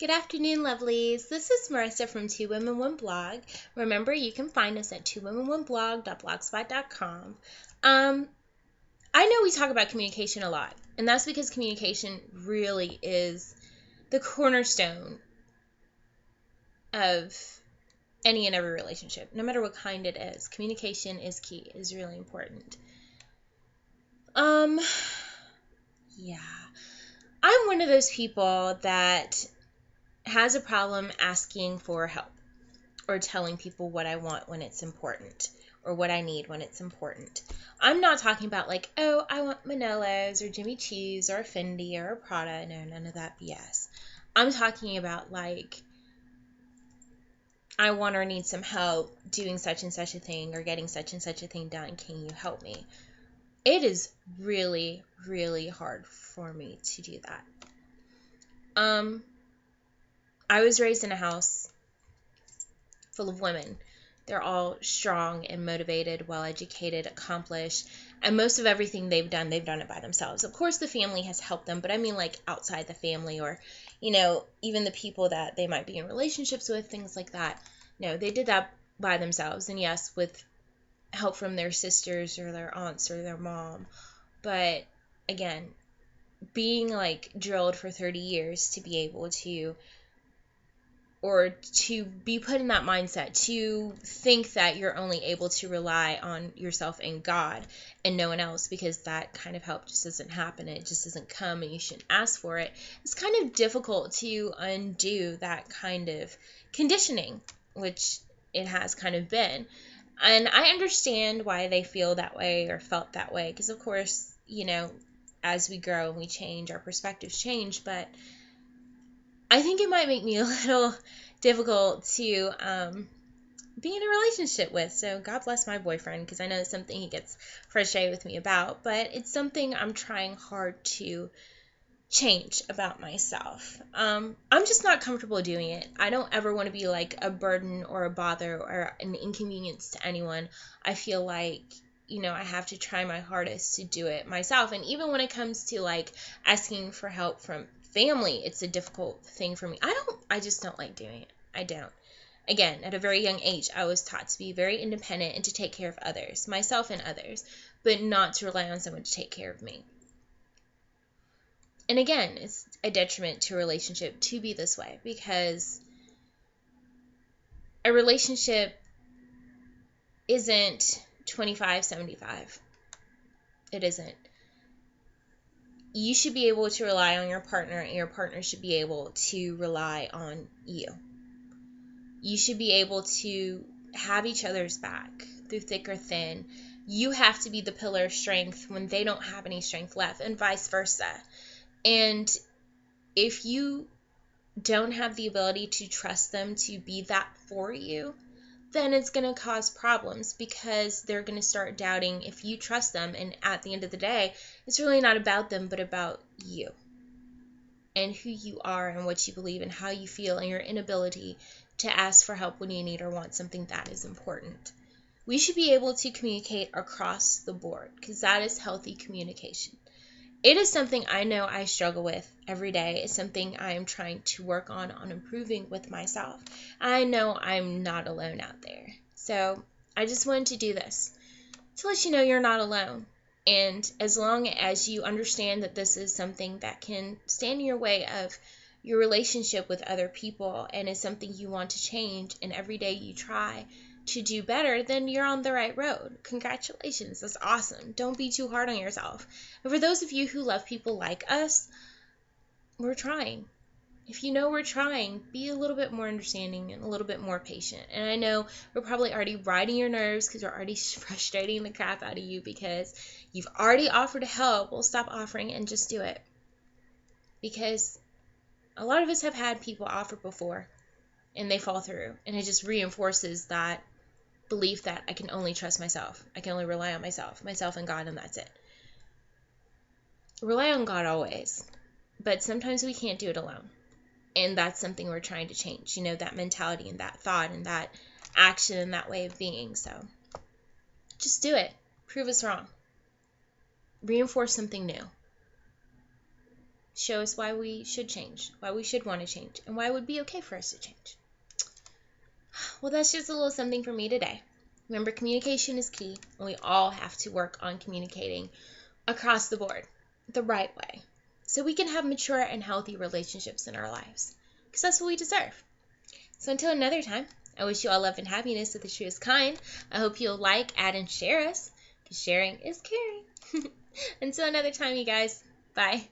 Good afternoon, lovelies. This is Marissa from Two Women One Blog. Remember, you can find us at twowomenOneblog.blogspot.com. I know we talk about communication a lot, and that's because communication really is the cornerstone of any and every relationship, no matter what kind it is. Communication is key, is really important. Yeah. I'm one of those people that has a problem asking for help or telling people what I want when it's important or what I need when it's important. I'm not talking about like, oh, I want Manelo's or Jimmy Choos or a Fendi or a Prada. No, none of that BS. I'm talking about like, I want or need some help doing such and such a thing or getting such and such a thing done. Can you help me? It is really, really hard for me to do that. I was raised in a house full of women. They're all strong and motivated, well-educated, accomplished, and most of everything they've done it by themselves. Of course, the family has helped them, but I mean like outside the family or, even the people that they might be in relationships with, things like that. No, they did that by themselves, and yes, with help from their sisters or their aunts or their mom. But again, being like drilled for 30 years to be able to, or to be put in that mindset, to think that you're only able to rely on yourself and God and no one else because that kind of help just doesn't happen, it just doesn't come and you shouldn't ask for it. It's kind of difficult to undo that kind of conditioning, which it has kind of been. And I understand why they feel that way or felt that way because, of course, as we grow and we change, our perspectives change, but I think it might make me a little difficult to be in a relationship with. So God bless my boyfriend, because I know it's something he gets frustrated with me about, but it's something I'm trying hard to change about myself. I'm just not comfortable doing it. I don't ever want to be like a burden or a bother or an inconvenience to anyone. I feel like I have to try my hardest to do it myself. And even when it comes to like asking for help from family, it's a difficult thing for me. I just don't like doing it. I don't. Again, at a very young age, I was taught to be very independent and to take care of others, myself and others, but not to rely on someone to take care of me. And again, it's a detriment to a relationship to be this way because a relationship isn't 25-75. It isn't. You should be able to rely on your partner, and your partner should be able to rely on you. You should be able to have each other's back through thick or thin. You have to be the pillar of strength when they don't have any strength left, and vice versa. And if you don't have the ability to trust them to be that for you, then it's going to cause problems because they're going to start doubting if you trust them. And at the end of the day, it's really not about them, but about you and who you are and what you believe and how you feel and your inability to ask for help when you need or want something that is important. We should be able to communicate across the board because that is healthy communication. It is something I know I struggle with every day. It's something I am trying to work on improving with myself. I know I'm not alone out there. So I just wanted to do this to let you know you're not alone. And as long as you understand that this is something that can stand in your way of your relationship with other people and is something you want to change, and every day you try to do better, then you're on the right road. Congratulations. That's awesome. Don't be too hard on yourself. And for those of you who love people like us, we're trying. If you know we're trying, be a little bit more understanding and a little bit more patient. And I know we're probably already riding your nerves because we're already frustrating the crap out of you because you've already offered to help. Well, stop offering and just do it. Because a lot of us have had people offer before and they fall through. And it just reinforces that belief that I can only trust myself. I can only rely on myself and God, and that's it. Rely on God always. But sometimes we can't do it alone. And that's something we're trying to change. That mentality and that thought and that action and that way of being. So just do it. Prove us wrong. Reinforce something new. show us why we should change, why we should want to change, and why it would be okay for us to change. Well, that's just a little something for me today. Remember, communication is key, and we all have to work on communicating across the board the right way so we can have mature and healthy relationships in our lives, because that's what we deserve. So until another time, I wish you all love and happiness of the truest kind. I hope you'll like, add, and share us, because sharing is caring. Until another time, you guys. Bye.